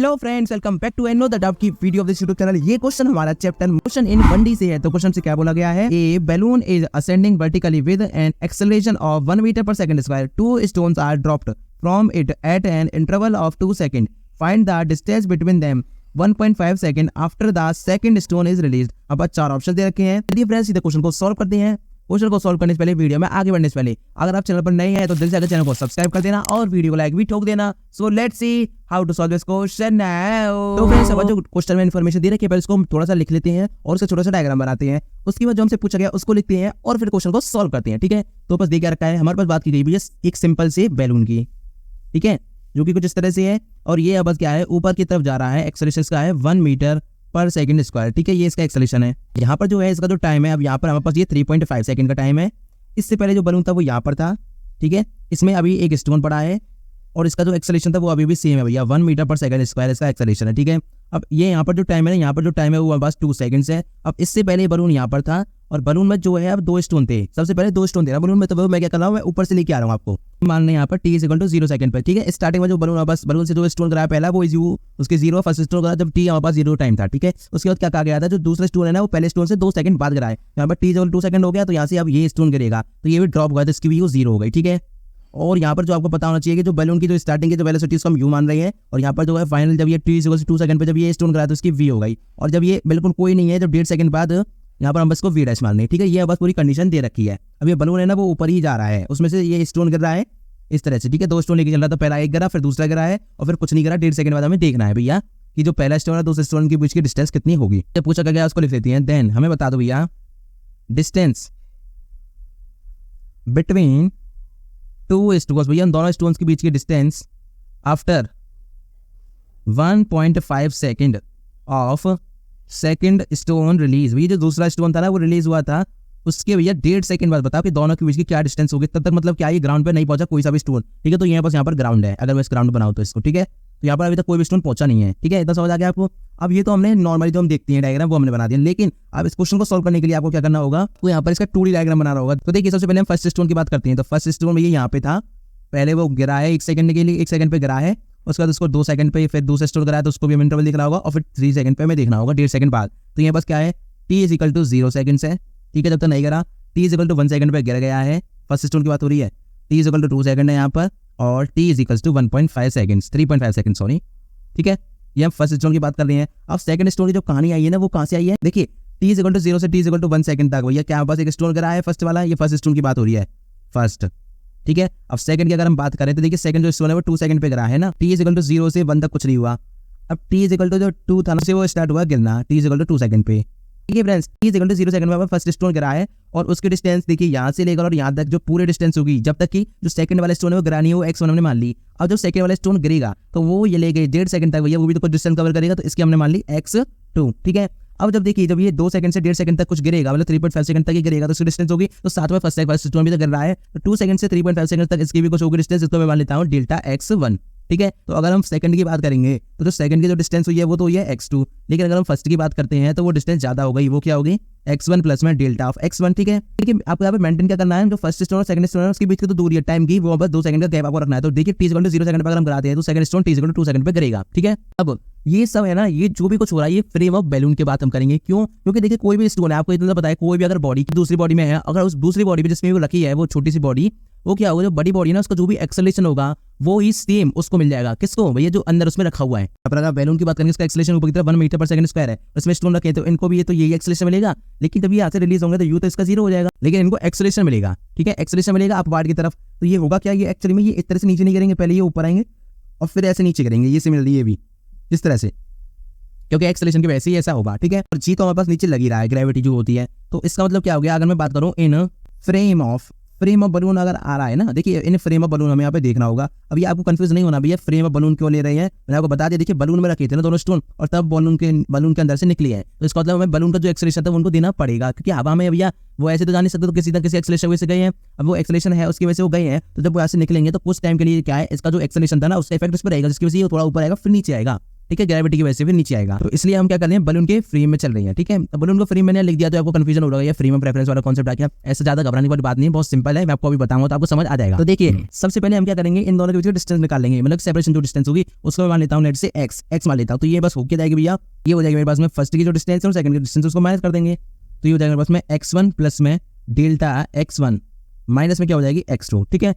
Hello friends, welcome back to another doubt की video of this YouTube channel. ये question हमारा chapter motion in 1D से है। तो क्वेश्चन से क्या बोला गया है, a balloon is ascending vertically with an acceleration of 1 metre per second square. 2 stones are dropped from it at an interval of 2 second. Find the distance between them 1.5 second after the second stone is released. अब 4 option दे रखे हैं। चलिए friends सीधे question को solve करते हैं। Question को solve करने से पहले, वीडियो में आगे बढ़ने से पहले, अगर आप चैनल पर नए हैं तो दिल से आकर चैनल को सब्सक्राइब कर देना और वीडियो को लाइक भी ठोक देना। So let's see how to solve this question now. तो फ्रेंड्स, अब जो क्वेश्चन में इन्फॉर्मेशन दे रखी है, पहले इसको हम थोड़ा सा लिख लेते हैं और उसका छोटा सा डायग्राम बनाते हैं। उसके बाद जो हमसे पूछा गया उसको लिखते हैं और फिर क्वेश्चन को सॉल्व करते हैं। ठीक है, तो बस देखिए रखा है, हमारे पास बात की गई है एक सिंपल से बैलून की, ठीक है, जो कि कुछ इस तरह से है और ये अब क्या है, ऊपर की तरफ जा रहा है। एक्सेलरेशन का है 1 मीटर पर सेकंड स्क्वायर। ठीक है, ये इसका एक्सेलरेशन है। यहाँ पर जो है इसका जो टाइम है, अब यहाँ पर हमारे पास ये 3.5 सेकंड का टाइम है। इससे पहले जो बलून था वो यहाँ पर था। ठीक है, इसमें अभी एक स्टोन पड़ा है और इसका जो एक्सेलरेशन था वो अभी भी सेम है भैया, 1 मीटर पर सेकंड स्क्वायर इसका एक्सेलरेशन है। ठीक है, अब ये यहाँ पर जो टाइम है, यहाँ पर जो टाइम है वो बस 2 सेकंड्स है। अब इससे पहले बलून यहाँ पर था और बलून में जो है अब 2 स्टोन थे। सबसे पहले 2 स्टोन थे ना बलून में, तो मैं क्या कर रहा हूँ, मैं ऊपर से लेके आ रहा हूँ आपको। मान लें यहाँ पर t = 0 सेकंड पर। ठीक है, स्टार्टिंग में जो बलून बस बलून से जो स्टोन कराया पहला वो उसके 0 फर्स्ट स्टोन करा जब t हमारे पास 0 टाइम था। ठीक है, उसके बाद क्या कहा गया था, जो दूसरा स्टोन है ना वो पहले स्टोन से 2 सेकंड बाद गिराए। यहाँ पर t = 2 सेकंड हो गया, तो यहाँ से अब ये स्टोन गिरेगा तो ये भी ड्रॉप हुआ, तो इसकी भी 0 हो गई। ठीक है, और यहाँ पर जो आपको पता होना चाहिए कि जो बैलून की जो स्टार्टिंग की जो वेलोसिटी उसको हम u मान रहे हैं और यहाँ पर जो है फाइनल जब ये t = 2 सेकंड पे जब ये स्टोन कराया तो इसकी v हो गई। और जब ये बिल्कुल कोई नहीं है, जब 1.5 सेकंड बाद यहाँ पर हम बस को v डैश मारने। ठीक है, ये बस पूरी कंडीशन दे रखी है। अब ये बलून है ना वो ऊपर ही जा रहा है, उसमें से ये स्टोन गिर रहा है इस तरह से। ठीक है, 2 स्टोन लेके चल रहा था, पहला एक गिरा फिर दूसरा गिरा है और फिर कुछ नहीं गिरा। 1.5 सेकंड बाद हमें देखना है भैया कि जो पहला स्टोन है दूसरे स्टोन के बीच की डिस्टेंस कितनी होगी। जब पूछा गया उसको लिख लेते हैं। देन हमें बता दो भैया डिस्टेंस बिटवीन 2 स्टोन्स, भैया दोनों स्टोन्स के बीच की distance after 1.5 second of second stone release. भैया जो दूसरा स्टोन था ना वो रिलीज हुआ था, उसके भैया 1.5 सेकंड बाद बताओ कि दोनों के बीच की क्या डिस्टेंस होगी। तब तक मतलब क्या ये ग्राउंड पे नहीं पहुंचा कोई सा भी स्टोन। ठीक है, तो यहाँ पर ग्राउंड है, अगर मैं इस ग्राउंड बनाऊँ तो इसको। ठीक है, तो यहाँ पर अभी तक कोई भी स्टोन पहुंचा नहीं है। ठीक है, इतना समझ आ गया आपको। अब ये तो हमने नॉर्मली जो हम देखते हैं डायग्राम वो हमने बना दिया, लेकिन अब इस क्वेश्चन को सॉल्व करने के लिए आपको क्या करना होगा, तो यहाँ पर इसका 2D डायग्राम बनाना होगा। तो देखिए सबसे पहले हम फर्स्ट स्टोन की बात करते हैं। तो फर्स्ट स्टोन भैया यहाँ पे था, पहले वो गिरा है 1 सेकंड के लिए, 1 सेकंड पे गिरा है। उसके बाद उसको 2 सेकंड पे फिर दूसरा स्टोन कराया तो उसको भी हमें इंटरवल दिखना होगा और फिर 3 सेकंड पे हमें देखना होगा 1.5 सेकंड बाद। तो यहाँ बस क्या है, t = 0 सेकंड है। ठीक है, जब तक नहीं गिरा t = 1 सेकंड पे गिर गया है। फर्स्ट स्टोन की बात हो रही है, t = 2 सेकंड है यहाँ पर और t = 1.5 सेकंड, 3.5 सेकंड सॉरी। ठीक है, ये हम फर्स्ट स्टोन की बात कर रहे हैं। अब सेकंड स्टोन की जो कहानी आई है ना वो कहाँ से आई है, देखिए t = 0 से t = 1 सेकंड तक भैया क्या बस एक स्टोन गिरा है फर्स्ट वाला, ये फर्स्ट स्टोन की बात हो रही है फर्स्ट। ठीक है, अब सेकंड की अगर हम बात करें तो देखिए सेकंड जो स्टोन है वो 2 सेकंड पे गिरा है ना। t = 0 से 1 तक कुछ नहीं हुआ। अब t = जो 2 था ना से वो स्टार्ट हुआ गिरना, t = 2 सेकंड पे। ठीक है फ्रेंड्स, t = 0 सेकंड में फर्स्ट स्टोन गिरा है और उसकी डिस्टेंस देखिए यहाँ से लेकर और यहाँ तक जो पूरे डिस्टेंस होगी जब तक कि जो सेकंड वाला स्टोन है वो गिरा नहीं है, वो x1 हमने मान ली। अब जब सेकंड वाला स्टोन गिरेगा तो वो ये ले गए 1.5 सेकंड तक भैया, वो भी तो कुछ डिस्टेंस कवर करेगा, तो इसकी हमने मान ली x2। ठीक है, अब जब देखिए जब ये 2 सेकंड से 1.5 सेकंड तक कुछ गिरेगा, मतलब 3.5 सेकंड तक ही गिरेगा तो उसकी डिस्टेंस होगी, तो साथ में फर्स्ट स्टोन भी तो गिर रहा है, तो 2 सेकंड से 3.5 सेकंड तक इसकी भी कुछ होगी डिस्टेंस, इसको मैं मान लेता हूँ Δx1। ठीक है, तो अगर हम सेकंड की बात करेंगे तो जो सेकंड की जो डिस्टेंस हुई है वो तो हुई है x2, लेकिन अगर हम फर्स्ट की बात करते हैं तो वो डिस्टेंस ज्यादा हो गई, वो क्या होगी x1 प्लस में Δx1। ठीक है, लेकिन आपको यहाँ पे मेंटेन क्या करना है, जो फर्स्ट स्टोन और सेकंड स्टोन है उसके बीच की तो दूरी है टाइम की, वो बस 2 सेकंड का गैप आपको रखना है। तो देखिए t = 0 सेकंड पर अगर हम कराते हैं तो सेकंड स्टोन t = 2 सेकंड पे गिरेगा। ठीक है, अब ये सब है ना, ये जो भी कुछ हो रहा है ये फ्रेम ऑफ बैलून की बात हम करेंगे। क्यों, क्योंकि देखिए कोई भी स्टोन है, आपको इतना पता है, कोई भी अगर बॉडी की दूसरी बॉडी में है, अगर उस दूसरी बॉडी में जिसमें वो रखी है वो छोटी सी बॉडी, वो क्या होगा, जो बड़ी बॉडी है ना उसका जो भी एक्सेलरेशन होगा वो ही सेम उसको मिल जाएगा। किसको भैया, जो अंदर उसमें रखा हुआ है। अगर बैलून की बात करेंगे उसका एक्सेलरेशन ऊपर की तरफ 1 मीटर पर सेकंड स्क्वायर है, उसमें स्टोन रखे तो इनको भी ये तो यही एक्सेलरेशन मिलेगा, लेकिन जब ये यहाँ से रिलीज होंगे तो यू तो इसका 0 हो जाएगा, लेकिन इनको एक्सेलरेशन मिलेगा। ठीक है, एक्सेलरेशन मिलेगा अपवार्ड की तरफ। तो ये होगा क्या, ये एक्चुअली में ये इस तरह से नीचे नहीं गिरेंगे, पहले ये ऊपर आएंगे और फिर ऐसे नीचे गिरेंगे, ये सिमिलरली ये भी इस तरह से, क्योंकि एक्सेलरेशन की वजह से ही ऐसा होगा। ठीक है, और जी तो हमारे पास नीचे लगी रहा है, ग्रेविटी जो होती है। तो इसका मतलब क्या हो गया, अगर मैं बात करूँ इन फ्रेम ऑफ बलून अगर आ रहा है ना, देखिए इन फ्रेम ऑफ बलून हमें यहाँ पे देखना होगा। अब ये आपको कंफ्यूज नहीं होना भैया फ्रेम ऑफ बलून क्यों ले रहे हैं, मैंने आपको बता दिया। देखिए बलून में रखे थे ना दोनों स्टोन और तब बलून के अंदर से निकली है, तो इसका मतलब हमें बलून का जो एक्सेलरेशन था उनको देना पड़ेगा, क्योंकि हवा में भैया वो ऐसे तो जा नहीं सकते, तो किसी ना किसी एक्सेलरेशन वजह से गए हैं। अब वो एक्सेलरेशन है उसकी वजह से वो गए हैं, तो जब वो यहाँ से निकलेंगे तो कुछ टाइम के लिए क्या है, इसका जो एक्सेलरेशन था ना उसका इफेक्ट इस पर रहेगा, जिसकी वजह से ये थोड़ा ऊपर आएगा फिर नीचे आएगा। ठीक है, ग्रेविटी की वजह से फिर नीचे आएगा। तो इसलिए हम क्या कर रहे हैं, बलून के फ्रेम में चल रही है। ठीक है, बलून को फ्रेम मैंने लिख दिया तो आपको कंफ्यूजन हो रहा है, फ्रेम ऑफ रेफरेंस वाला कॉन्सेप्ट आ गया। ऐसे ज्यादा घबराने वाली बात नहीं है, बहुत सिंपल है, मैं आपको अभी बताऊंगा तो आपको समझ आ जाएगा। तो देखिए सबसे पहले हम क्या करेंगे, इन दोनों के बीच डिस्टेंस निकाल लेंगे, मतलब सेपरेशन जो डिस्टेंस होगी उसको मैं मान लेता हूँ नेट से x मान लेता हूँ। तो ये बस होके जाएगी भैया, ये हो जाएगी मेरे पास में फर्स्ट की जो डिस्टेंस है और सेकंड की डिस्टेंस उसको माइनस कर देंगे। तो ये हो जाएगा मेरे पास में x1 प्लस में डेल्टा x1 माइनस में क्या हो जाएगी x2। ठीक है,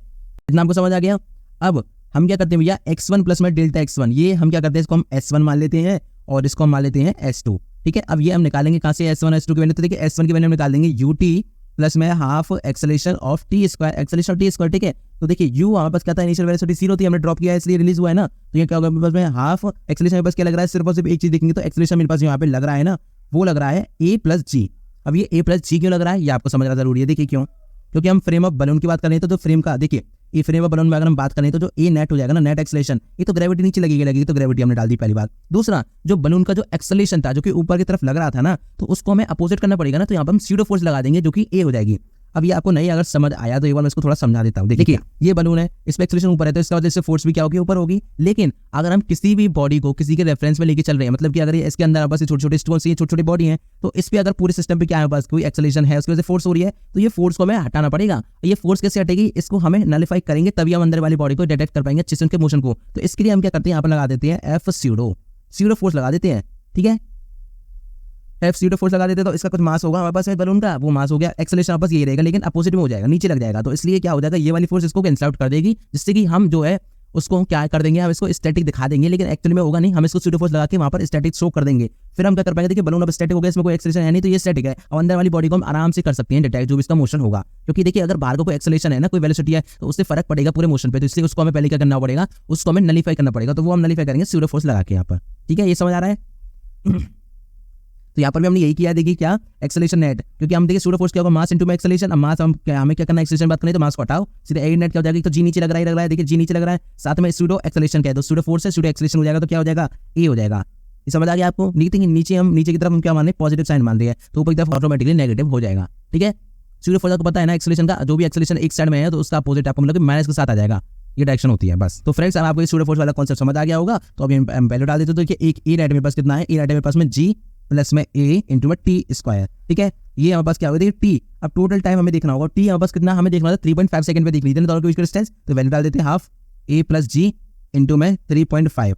इतना आपको समझ आ गया। अब हम क्या करते हैं भैया, x1 प्लस में डेल्टा x1, ये हम क्या करते हैं, इसको हम s1 मान लेते हैं और इसको हम मान लेते हैं s2। ठीक है, अब ये हम निकालेंगे कहाँ से s1 s2 की वैल्यू। तो देखिए s1 की वैल्यू हम निकाल देंगे ut प्लस में half acceleration of T square, acceleration of T square. ठीक है, तो देखिए u हमारे पास क्या था, इनिशियल वेलोसिटी 0 थी, हमने ड्रॉप किया है इसलिए रिलीज हुआ है ना। तो ये क्या होगा मेरे पास में हाफ एक्सेलरेशन, मेरे पास क्या लग रहा है, सिर्फ और सिर्फ एक चीज देखेंगे तो एक्सेलरेशन मेरे पास यहाँ पे लग रहा है ना, वो लग रहा है a प्लस जी। अब ये a प्लस जी क्यों लग रहा है ये आपको समझना जरूरी है। देखिए क्यों, क्योंकि हम फ्रेम ऑफ बलून की बात कर रहे हैं तो फ्रेम का देखिए, ये फ्रेम ऑफ बलून में अगर हम बात करें तो जो ए नेट हो जाएगा ना, नेट एक्सेलरेशन, ये तो ग्रेविटी नीचे लगेगी, तो ग्रेविटी हमने डाल दी पहली बात। दूसरा, जो बलून का जो एक्सेलरेशन था जो कि ऊपर की तरफ लग रहा था ना, तो उसको हमें अपोजिट करना पड़ेगा ना, तो यहाँ पर हम स्यूडो फोर्स लगा देंगे जो कि ए हो जाएगी। अब ये आपको नहीं अगर समझ आया तो एक बार मैं इसको थोड़ा समझा देता हूँ। देखिए ये बलून है, इस पे एक्सेलरेशन ऊपर है तो इसका वजह से फोर्स भी क्या होगी, ऊपर होगी। लेकिन अगर हम किसी भी बॉडी को किसी के रेफरेंस में लेके चल रहे हैं, मतलब कि अगर ये इसके अंदर बस छोटे छोटे स्टोन्स, ये छोटी छोटी बॉडी है, तो इस पे अगर पूरे सिस्टम पे क्या है, बस कोई एक्सेलरेशन है उसकी वजह से फोर्स हो रही है, तो ये फोर्स को हमें हटाना पड़ेगा। ये फोर्स कैसे हटेगी, इसको हमें नलिफाई करेंगे तभी हम अंदर वाली बॉडी को डिटेक्ट कर पाएंगे अच्छे से उनके मोशन को। तो इसके लिए हम क्या करते हैं, यहाँ पर लगा देते हैं एफ स्यूडो फोर्स लगा देते हैं। ठीक है, एफ स्यूडो फोर्स लगा देते हैं तो इसका कुछ मास होगा हमारे पास बलून का, वो मास हो गया, एक्सेलरेशन वापस यही रहेगा लेकिन अपोजिट में हो जाएगा, नीचे लग जाएगा। तो इसलिए क्या हो जाएगा, ये वाली फोर्स इसको कैंसिल आउट कर देगी, जिससे कि हम जो है उसको क्या कर देंगे, हम इसको स्टैटिक दिखा देंगे, लेकिन एक्चुअली में होगा नहीं, हम इसको स्यूडो फोर्स लगा के वहां पर स्टैटिक शो कर देंगे। फिर हम क्या कर पाएंगे, देखिए बलून अब स्टैटिक हो गया, इसमें कोई एक्सेलरेशन है नहीं, तो ये स्टैटिक है, और अंदर वाली बॉडी को हम आराम से कर सकते हैं डिटेक्ट जो भी इसका मोशन होगा। क्योंकि देखिए अगर बाहर को कोई एक्सेलरेशन है ना, कोई वेलोसिटी है, तो उससे फर्क पड़ेगा पूरे मोशन पे, तो इसलिए उसको हमें पहले क्या करना पड़ेगा, उसको हमें नलिफाई करना पड़ेगा। तो वो हम नलिफाई करेंगे स्यूडो फोर्स लगा के यहाँ पर। ठीक है, ये समझ आ रहा है। तो यहाँ पर भी हमने यही किया, देखिए क्या एक्सेलरेशन नेट, क्योंकि हम देखिए स्यूडो फोर्स क्या होगा, मास इनटू में एक्सेलरेशन। अब मास हम क्या, हमें क्या करना है, एक्सेलरेशन बात करें तो मास को हटाओ, सीधे ए नेट क्या हो जाएगा, तो जी नीचे लग रहा है, देखिए जी नीचे लग रहा है, साथ में स्यूडो एक्सेलरेशन क्या है, तो स्यूडो फोर्स है, स्यूडो एक्सेलरेशन हो जाएगा, तो क्या हो जाएगा, ए हो जाएगा। ये समझ आ गया आपको। नीचे हम नीचे की तरफ हम क्या मान रहे हैं, पॉजिटिव साइन मान रहे हैं, तो ऊपर की तरफ ऑटोमेटिकली नेगेटिव हो जाएगा। ठीक है, स्यूडो फोर्स को पता है ना, एक्सेलरेशन का जो भी एक्सेलरेशन एक साइड में है तो उसका अपोजिट आपको मतलब माइनस के साथ आ जाएगा, ये डायरेक्शन होती है बस। तो फ्रेंड्स अब आपको स्यूडो फोर्स वाला कॉन्सेप्ट समझ आ गया होगा। तो अभी हम वैल्यू डाल देते हैं, तो देखिए एक ए नेट मेरे पास कितना है, ए नेट मेरे पास में जी प्लस में ए इंटू में टी स्क्वायर। ठीक है, ये हमारे पास क्या होगा, देखिए टी, अब टोटल टाइम हमें देखना होगा, टी हमारे पास कितना हमें देखना होगा 3.5 सेकंड पे देख लीजिए दोनों के बीच का डिस्टेंस। तो वैल्यू डाल देते हैं हाफ ए प्लस जी इंटू में 3.5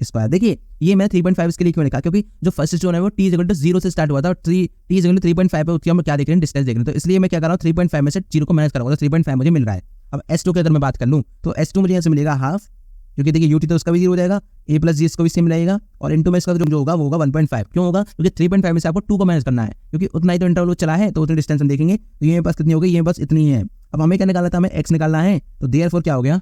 स्क्वायर। देखिए ये मैं 3.5 इसके लिए क्यों लिखा, क्योंकि जो फर्स्ट स्टोन है वो टी इक्वल टू 0 से स्टार्ट हुआ था और टी इक्वल टू 3.5 पे उसकी हम क्या देख रहे हैं, डिस्टेंस देख रहे हैं। तो इसलिए मैं क्या कर रहा हूँ, 3.5 में से 0 को माइनस करूंगा, तो 3.5 मुझे मिल रहा है। अब S2 की अगर मैं बात कर लूँ तो S2 मुझे यहाँ से मिलेगा हाफ, क्योंकि देखिए यूटी तो उसका भी 0 हो जाएगा, ए प्लस जी इसको भी सेम रहेगा, और इनटू में इसका जो होगा वो होगा 1.5। क्यों होगा, क्योंकि 3.5 में से आपको 2 को माइनस करना है, क्योंकि उतना ही तो इंटरवल चला है, तो उतनी डिस्टेंस हम देखेंगे। तो ये पास कितनी होगी, ये बस इतनी है। अब हमें क्या निकालना था, हमें x निकालना है, तो देयरफॉर क्या हो गया,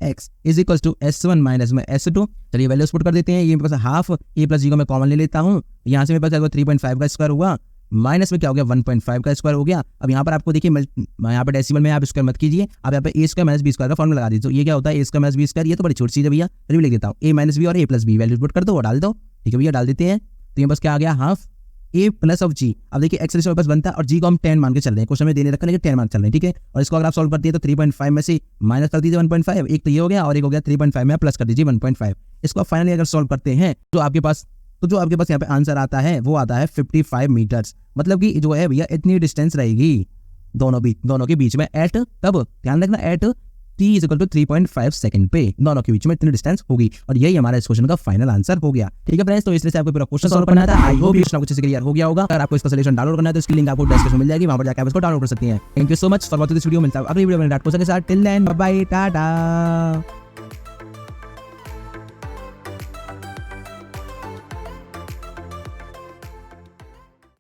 x is equal to S1 minus में S2। चलिए वैल्यूज पुट कर देते हैं, ये मेरे पास हाफ ए प्लस जी को मैं कॉमन ले लेता हूँ, यहाँ से मेरे पास 3.5 का स्क्वायर हुआ, माइनस में क्या हो गया 1.5 का स्क्वायर हो गया। अब यहाँ पर आपको देखिए यहाँ पर डेसिमल में आप स्क्वायर मत कीजिए, आप यहाँ पे ए स्क्वायर माइनस बी स्क्वायर का फॉर्मूला लगा दीजिए। तो ये क्या होता है, ए स्क्वायर माइनस बी स्क्वायर, ये तो बड़ी छोटी चीज है भैया, फिर भी लिख देता हूँ, ए माइनस बी और ए प्लस बी वैल्यूज पुट कर दो और डाल दो। ठीक है भैया, डाल देते हैं। तो ये बस क्या आ गया, हाफ ए प्लस ऑफ जी। अब देखिए एक्सेलरेशन बस बनता है और जी को हम 10 मान के चल रहे हैं, क्वेश्चन में देने रखा, लेकिन 10 मान चल रहे हैं। ठीक है, और इसको अगर आप सॉल्व करते हैं तो 3.5 में से माइनस कर दीजिए 1.5, एक तो ये हो गया और एक हो गया 3.5 में प्लस कर दीजिए 1.5। इसको फाइनली अगर सॉल्व करते हैं तो आपके पास यहाँ पे आंसर आता है, वो आता है 55 मीटर्स। मतलब कि जो है भैया इतनी डिस्टेंस रहेगी दोनों के बीच में, एट तब ध्यान रखना at t is equal to 3.5 second पे दोनों के बीच में इतनी डिस्टेंस होगी। और यही हमारा इस क्वेश्चन का फाइनल आंसर हो गया। ठीक है फ्रेंड्स, तो इसलिए से आपको पूरा क्वेश्चन सॉल्व करना था। आई होप ये कुछ से क्लियर हो गया होगा। अगर आपको इसका सॉल्यूशन डाउनलोड करना है तो इसकी लिंक आपको डिस्क्रिप्शन में मिल जाएगी, वहां पर जाकर आप इसको डाउनलोड कर सकते हैं। Thank you so much for watching this video. मिलता है अगली वीडियो में डाट के साथ। Till then bye bye, Tata.